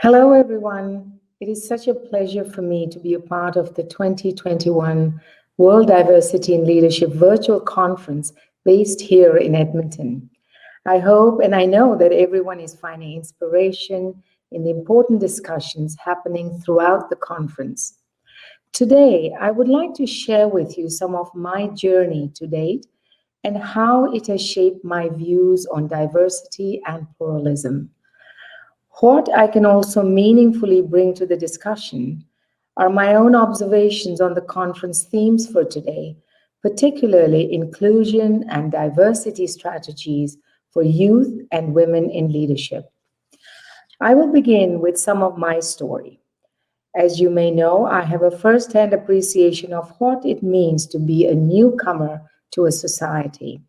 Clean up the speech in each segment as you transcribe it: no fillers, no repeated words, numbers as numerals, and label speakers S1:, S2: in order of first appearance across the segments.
S1: Hello, everyone. It is such a pleasure for me to be a part of the 2021 World Diversity in Leadership Virtual Conference based here in Edmonton. I hope and I know that everyone is finding inspiration in the important discussions happening throughout the conference. Today, I would like to share with you some of my journey to date and how it has shaped my views on diversity and pluralism. What I can also meaningfully bring to the discussion are my own observations on the conference themes for today, particularly inclusion and diversity strategies for youth and women in leadership. I will begin with some of my story. As you may know, I have a first-hand appreciation of what it means to be a newcomer to a society.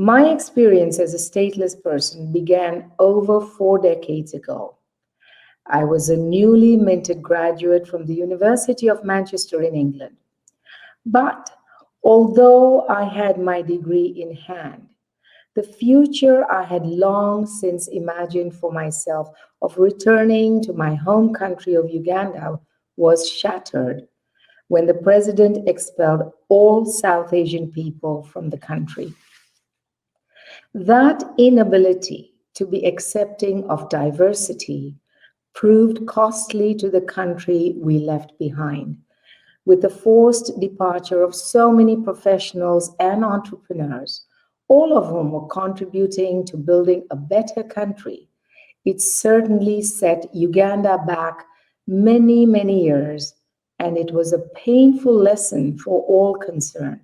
S1: My experience as a stateless person began over 4 decades ago. I was a newly minted graduate from the University of Manchester in England. But although I had my degree in hand, the future I had long since imagined for myself of returning to my home country of Uganda was shattered when the president expelled all South Asian people from the country. That inability to be accepting of diversity proved costly to the country we left behind, with the forced departure of so many professionals and entrepreneurs, all of whom were contributing to building a better country. It certainly set Uganda back many, many years, and it was a painful lesson for all concerned.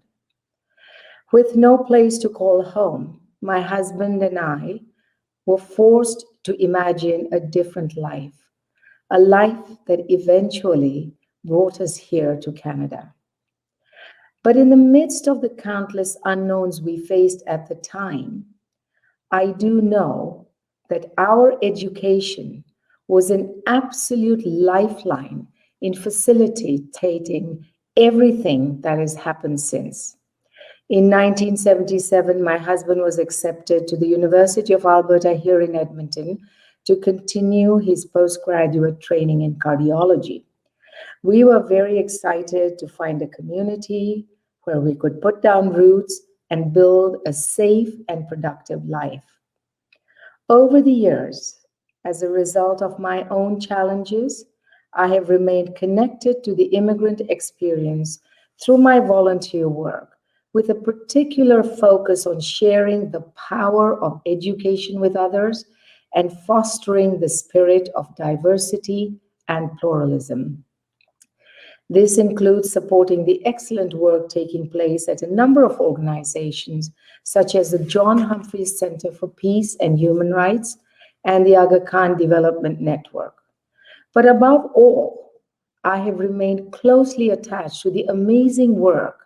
S1: With no place to call home, my husband and I were forced to imagine a different life, a life that eventually brought us here to Canada. But in the midst of the countless unknowns we faced at the time, I do know that our education was an absolute lifeline in facilitating everything that has happened since. In 1977, my husband was accepted to the University of Alberta here in Edmonton to continue his postgraduate training in cardiology. We were very excited to find a community where we could put down roots and build a safe and productive life. Over the years, as a result of my own challenges, I have remained connected to the immigrant experience through my volunteer work, with a particular focus on sharing the power of education with others and fostering the spirit of diversity and pluralism. This includes supporting the excellent work taking place at a number of organizations, such as the John Humphreys Center for Peace and Human Rights and the Aga Khan Development Network. But above all, I have remained closely attached to the amazing work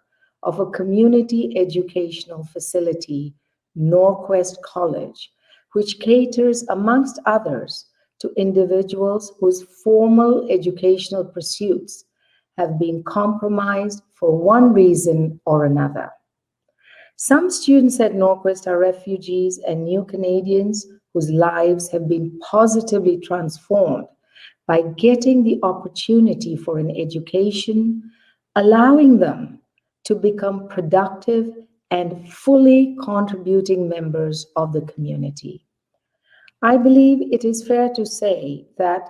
S1: of a community educational facility, Norquest College, which caters, amongst others, to individuals whose formal educational pursuits have been compromised for one reason or another. Some students at Norquest are refugees and new Canadians whose lives have been positively transformed by getting the opportunity for an education, allowing them to become productive and fully contributing members of the community. I believe it is fair to say that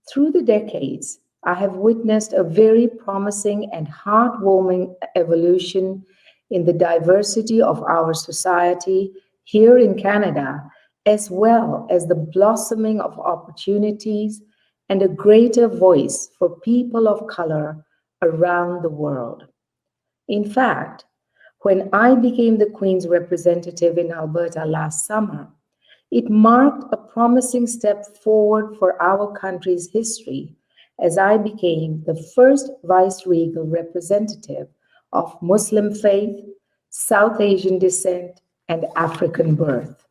S1: through the decades, I have witnessed a very promising and heartwarming evolution in the diversity of our society here in Canada, as well as the blossoming of opportunities and a greater voice for people of color around the world. In fact, when I became the Queen's representative in Alberta last summer, it marked a promising step forward for our country's history as I became the first vice-regal representative of Muslim faith, South Asian descent, and African birth.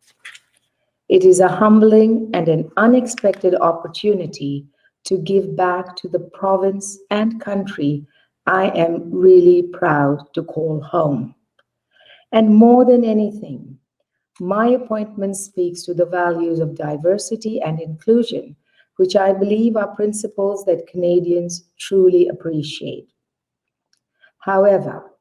S1: It is a humbling and an unexpected opportunity to give back to the province and country I am really proud to call home. And more than anything, my appointment speaks to the values of diversity and inclusion, which I believe are principles that Canadians truly appreciate. However,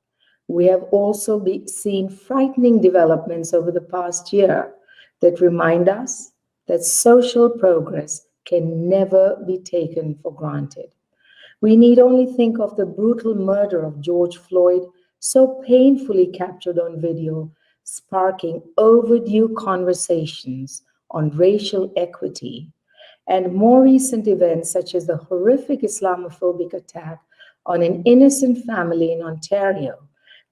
S1: we have also seen frightening developments over the past year that remind us that social progress can never be taken for granted. We need only think of the brutal murder of George Floyd, so painfully captured on video, sparking overdue conversations on racial equity, and more recent events such as the horrific Islamophobic attack on an innocent family in Ontario,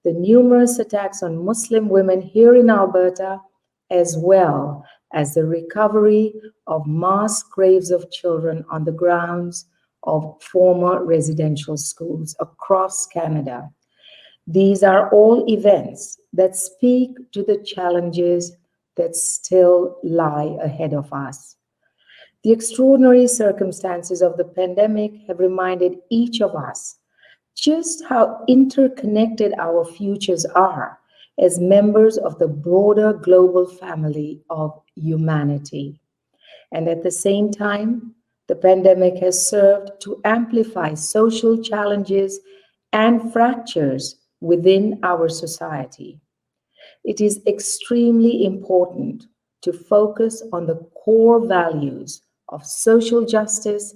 S1: the numerous attacks on Muslim women here in Alberta, as well as the recovery of mass graves of children on the grounds of former residential schools across Canada. These are all events that speak to the challenges that still lie ahead of us. The extraordinary circumstances of the pandemic have reminded each of us just how interconnected our futures are as members of the broader global family of humanity. And at the same time, the pandemic has served to amplify social challenges and fractures within our society. It is extremely important to focus on the core values of social justice,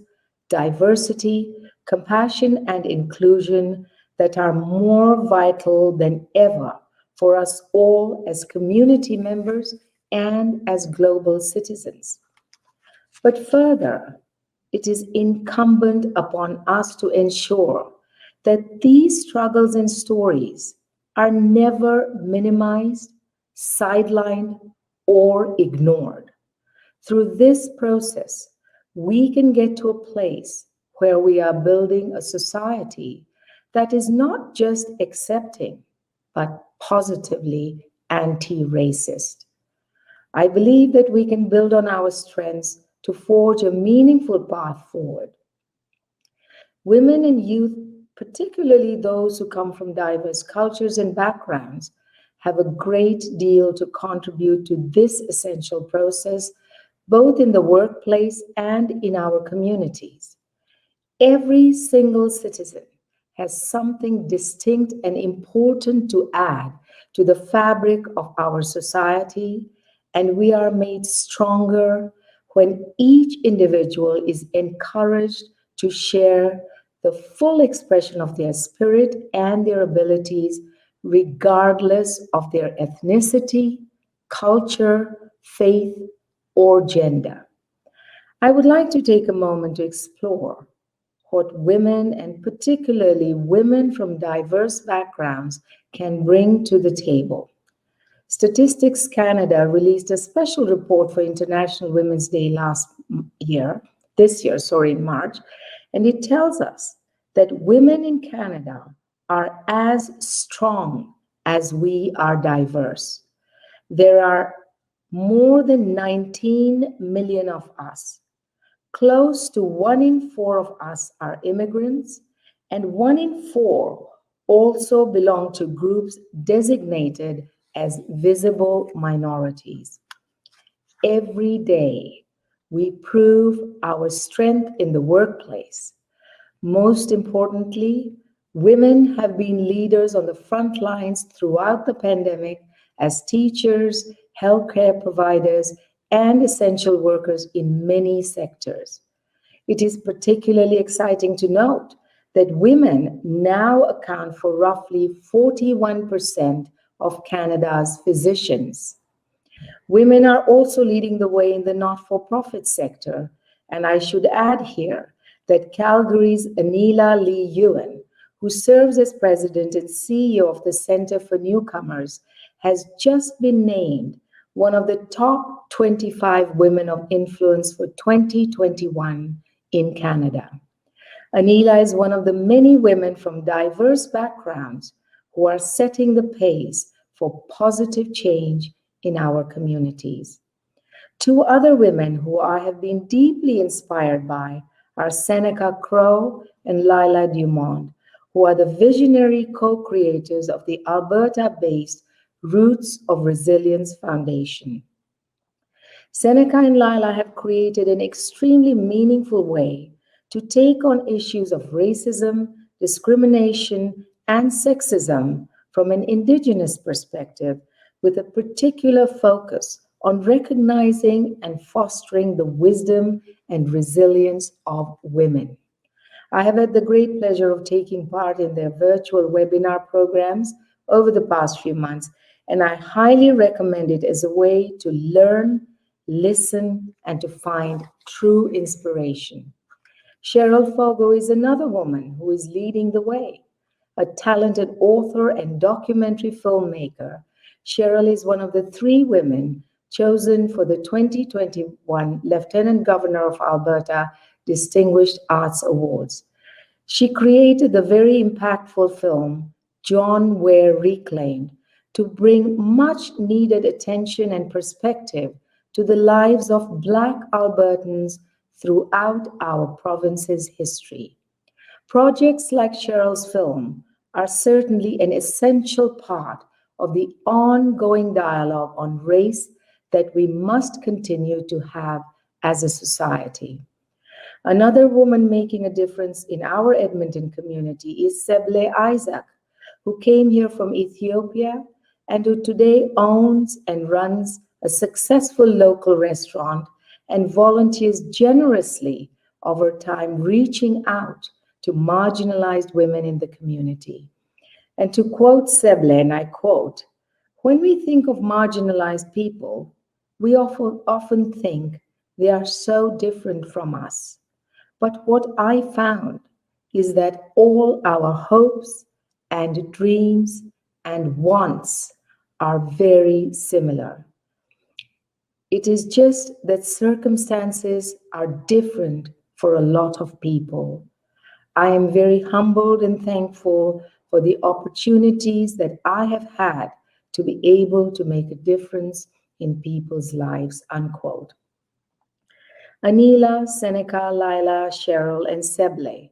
S1: diversity, compassion, and inclusion that are more vital than ever for us all as community members and as global citizens. But further, it is incumbent upon us to ensure that these struggles and stories are never minimized, sidelined, or ignored. Through this process, we can get to a place where we are building a society that is not just accepting, but positively anti-racist. I believe that we can build on our strengths to forge a meaningful path forward. Women and youth, particularly those who come from diverse cultures and backgrounds, have a great deal to contribute to this essential process, both in the workplace and in our communities. Every single citizen has something distinct and important to add to the fabric of our society, and we are made stronger when each individual is encouraged to share the full expression of their spirit and their abilities, regardless of their ethnicity, culture, faith, or gender. I would like to take a moment to explore what women, and particularly women from diverse backgrounds, can bring to the table. Statistics Canada released a special report for International Women's Day this year, in March, and it tells us that women in Canada are as strong as we are diverse. There are more than 19 million of us. Close to 1 in 4 of us are immigrants, and 1 in 4 also belong to groups designated as visible minorities. Every day, we prove our strength in the workplace. Most importantly, women have been leaders on the front lines throughout the pandemic as teachers, healthcare providers, and essential workers in many sectors. It is particularly exciting to note that women now account for roughly 41% of Canada's physicians. Women are also leading the way in the not-for-profit sector, and I should add here that Calgary's Anila Lee Ewan, who serves as president and CEO of the Centre for Newcomers, has just been named one of the top 25 women of influence for 2021 in Canada. Anila is one of the many women from diverse backgrounds who are setting the pace for positive change in our communities. 2 other women who I have been deeply inspired by are Seneca Crow and Lila Dumont, who are the visionary co-creators of the Alberta-based Roots of Resilience Foundation. Seneca and Lila have created an extremely meaningful way to take on issues of racism, discrimination, and sexism from an Indigenous perspective, with a particular focus on recognizing and fostering the wisdom and resilience of women. I have had the great pleasure of taking part in their virtual webinar programs over the past few months, and I highly recommend it as a way to learn, listen, and to find true inspiration. Cheryl Fogo is another woman who is leading the way. A talented author and documentary filmmaker, Cheryl is one of the 3 women chosen for the 2021 Lieutenant Governor of Alberta Distinguished Arts Awards. She created the very impactful film John Ware Reclaimed to bring much needed attention and perspective to the lives of Black Albertans throughout our province's history. Projects like Cheryl's film are certainly an essential part of the ongoing dialogue on race that we must continue to have as a society. Another woman making a difference in our Edmonton community is Seble Isaac, who came here from Ethiopia and who today owns and runs a successful local restaurant and volunteers generously over time, reaching out to marginalized women in the community. And to quote Seble, and I quote, "When we think of marginalized people, we often think they are so different from us. But what I found is that all our hopes and dreams and wants are very similar. It is just that circumstances are different for a lot of people. I am very humbled and thankful for the opportunities that I have had to be able to make a difference in people's lives," unquote. Anila, Seneca, Lila, Cheryl, and Seble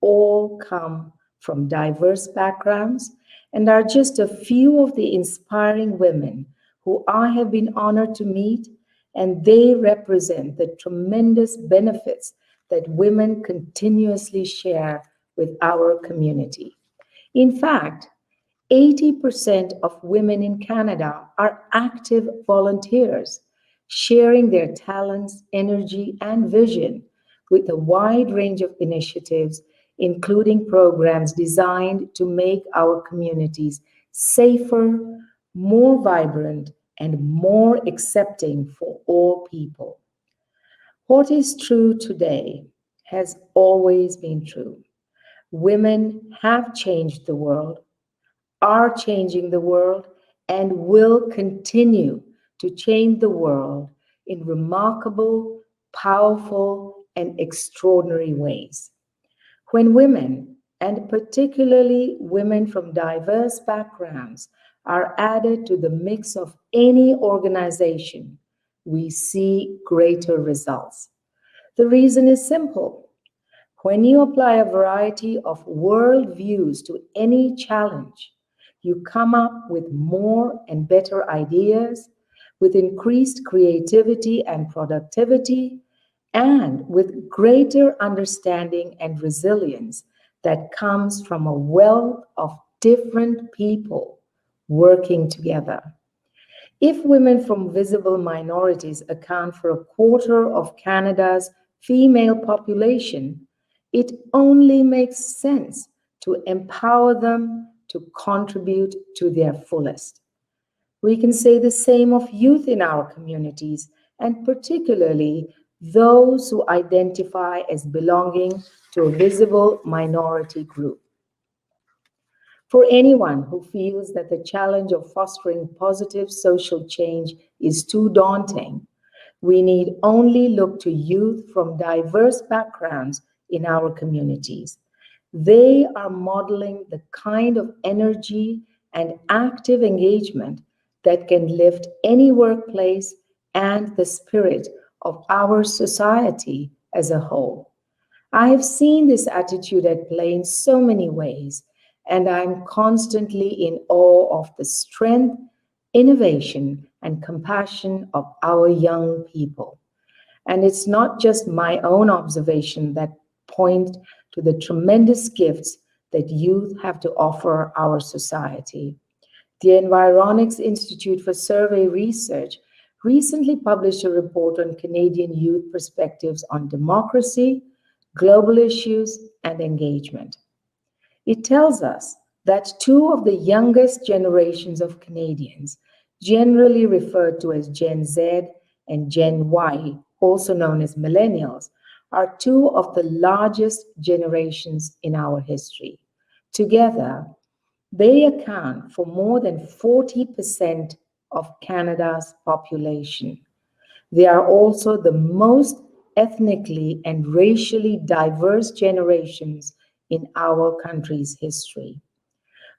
S1: all come from diverse backgrounds and are just a few of the inspiring women who I have been honored to meet, and they represent the tremendous benefits that women continuously share with our community. In fact, 80% of women in Canada are active volunteers, sharing their talents, energy, and vision with a wide range of initiatives, including programs designed to make our communities safer, more vibrant, and more accepting for all people. What is true today has always been true. Women have changed the world, are changing the world, and will continue to change the world in remarkable, powerful, and extraordinary ways. When women, and particularly women from diverse backgrounds, are added to the mix of any organization, we see greater results. The reason is simple. When you apply a variety of worldviews to any challenge, you come up with more and better ideas, with increased creativity and productivity, and with greater understanding and resilience that comes from a wealth of different people working together. If women from visible minorities account for a quarter of Canada's female population, it only makes sense to empower them to contribute to their fullest. We can say the same of youth in our communities, and particularly those who identify as belonging to a visible minority group. For anyone who feels that the challenge of fostering positive social change is too daunting, we need only look to youth from diverse backgrounds in our communities. They are modeling the kind of energy and active engagement that can lift any workplace and the spirit of our society as a whole. I have seen this attitude at play in so many ways, and I'm constantly in awe of the strength innovation, and compassion of our young people. And it's not just my own observation that point to the tremendous gifts that youth have to offer our society. The Environics Institute for Survey Research recently published a report on Canadian youth perspectives on democracy, global issues, and engagement. It tells us that two of the youngest generations of Canadians, generally referred to as Gen Z and Gen Y, also known as millennials, are two of the largest generations in our history. Together, they account for more than 40% of Canada's population. They are also the most ethnically and racially diverse generations in our country's history.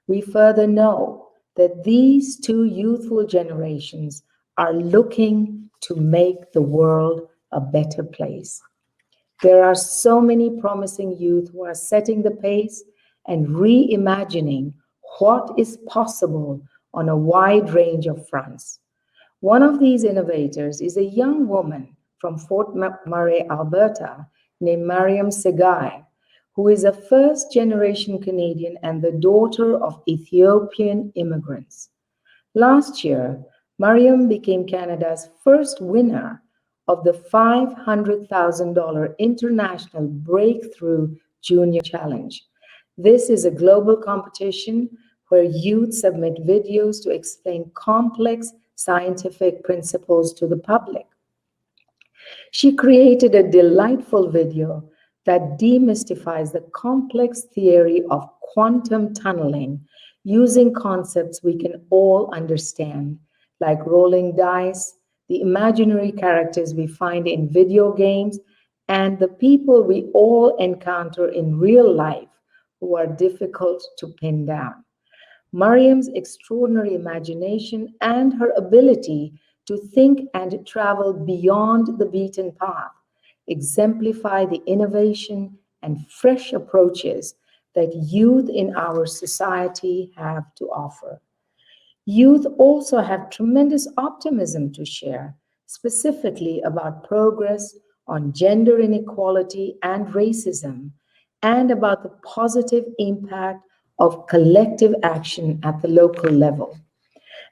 S1: We further know that these two youthful generations are looking to make the world a better place. There are so many promising youth who are setting the pace and reimagining what is possible on a wide range of fronts. One of these innovators is a young woman from Fort McMurray, Alberta, named Mariam Segai, who is a first generation Canadian and the daughter of Ethiopian immigrants. Last year, Mariam became Canada's first winner of the $500,000 International Breakthrough Junior Challenge. This is a global competition where youth submit videos to explain complex scientific principles to the public. She created a delightful video that demystifies the complex theory of quantum tunneling using concepts we can all understand, like rolling dice, the imaginary characters we find in video games, and the people we all encounter in real life who are difficult to pin down. Mariam's extraordinary imagination and her ability to think and travel beyond the beaten path exemplify the innovation and fresh approaches that youth in our society have to offer. Youth also have tremendous optimism to share, specifically about progress on gender inequality and racism, and about the positive impact of collective action at the local level.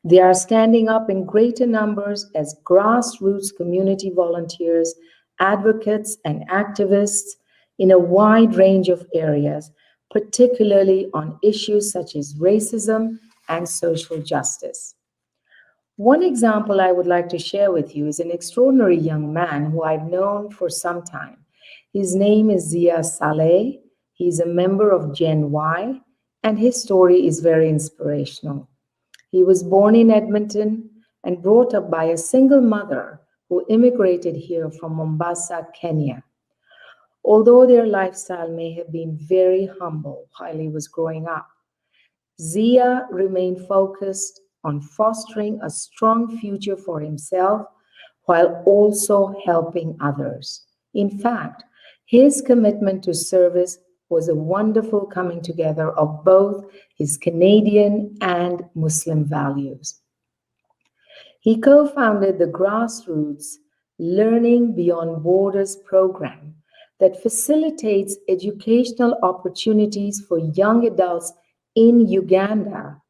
S1: They are standing up in greater numbers as grassroots community volunteers, advocates, and activists in a wide range of areas, particularly on issues such as racism and social justice. One example I would like to share with you is an extraordinary young man who I've known for some time. His name is Zia Saleh. He's a member of Gen Y, and his story is very inspirational. He was born in Edmonton and brought up by a single mother who immigrated here from Mombasa, Kenya. Although their lifestyle may have been very humble while he was growing up, Zia remained focused on fostering a strong future for himself while also helping others. In fact, his commitment to service was a wonderful coming together of both his Canadian and Muslim values. He co-founded the grassroots Learning Beyond Borders program that facilitates educational opportunities for young adults in Uganda.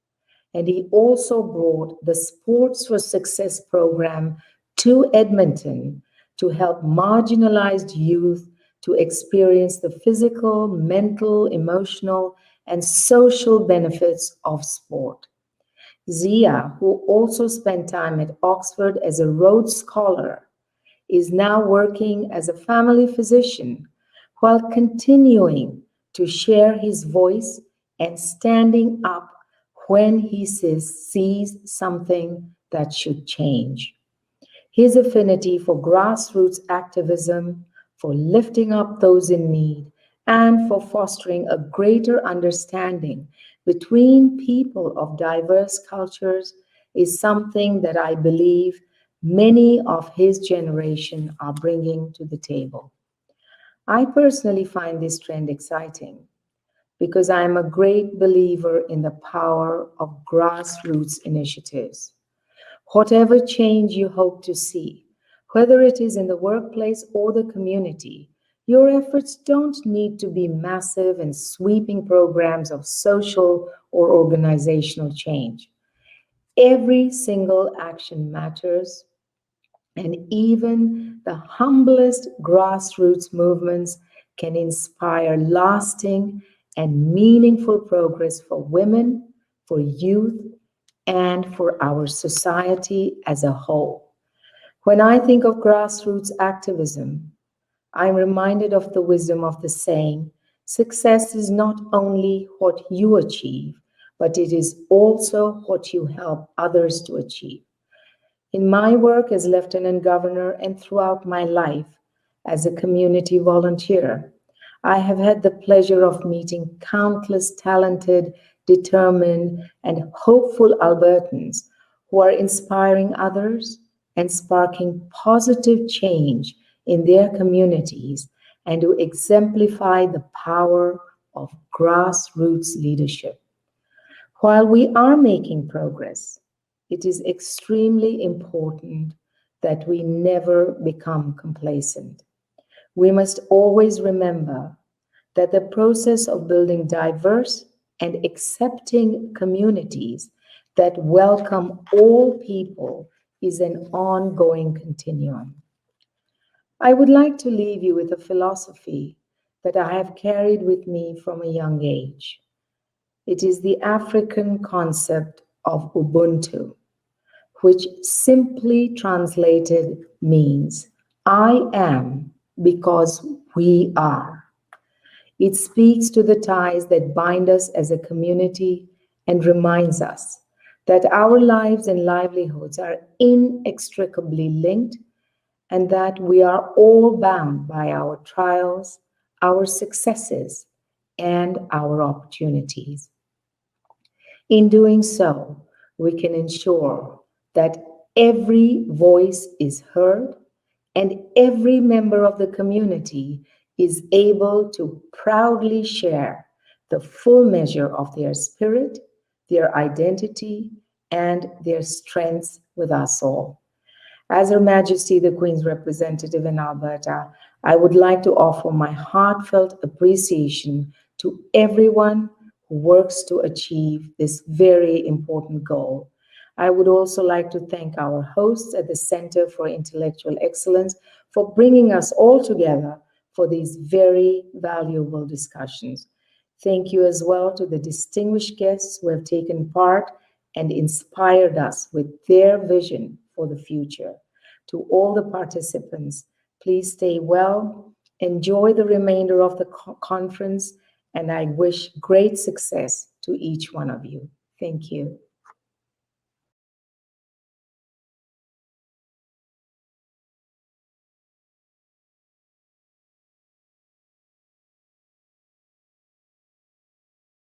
S1: And he also brought the Sports for Success program to Edmonton to help marginalized youth to experience the physical, mental, emotional, and social benefits of sport. Zia, who also spent time at Oxford as a Rhodes Scholar, is now working as a family physician while continuing to share his voice and standing up when he sees something that should change. His affinity for grassroots activism, for lifting up those in need, and for fostering a greater understanding between people of diverse cultures is something that I believe many of his generation are bringing to the table. I personally find this trend exciting because I am a great believer in the power of grassroots initiatives. Whatever change you hope to see, whether it is in the workplace or the community, your efforts don't need to be massive and sweeping programs of social or organizational change. Every single action matters, and even the humblest grassroots movements can inspire lasting and meaningful progress for women, for youth, and for our society as a whole. When I think of grassroots activism, I'm reminded of the wisdom of the saying, success is not only what you achieve, but it is also what you help others to achieve. In my work as Lieutenant Governor and throughout my life as a community volunteer, I have had the pleasure of meeting countless talented, determined, and hopeful Albertans who are inspiring others and sparking positive change in their communities and who exemplify the power of grassroots leadership. While we are making progress, it is extremely important that we never become complacent. We must always remember that the process of building diverse and accepting communities that welcome all people is an ongoing continuum. I would like to leave you with a philosophy that I have carried with me from a young age. It is the African concept of Ubuntu, which simply translated means I am because we are. It speaks to the ties that bind us as a community and reminds us that our lives and livelihoods are inextricably linked and that we are all bound by our trials, our successes, and our opportunities. In doing so, we can ensure that every voice is heard and every member of the community is able to proudly share the full measure of their spirit, their identity, and their strengths with us all. As Her Majesty the Queen's representative in Alberta, I would like to offer my heartfelt appreciation to everyone who works to achieve this very important goal. I would also like to thank our hosts at the Center for Intellectual Excellence for bringing us all together for these very valuable discussions. Thank you as well to the distinguished guests who have taken part and inspired us with their vision for the future. To all the participants, please stay well, enjoy the remainder of the conference, and I wish great success to each one of you. Thank you.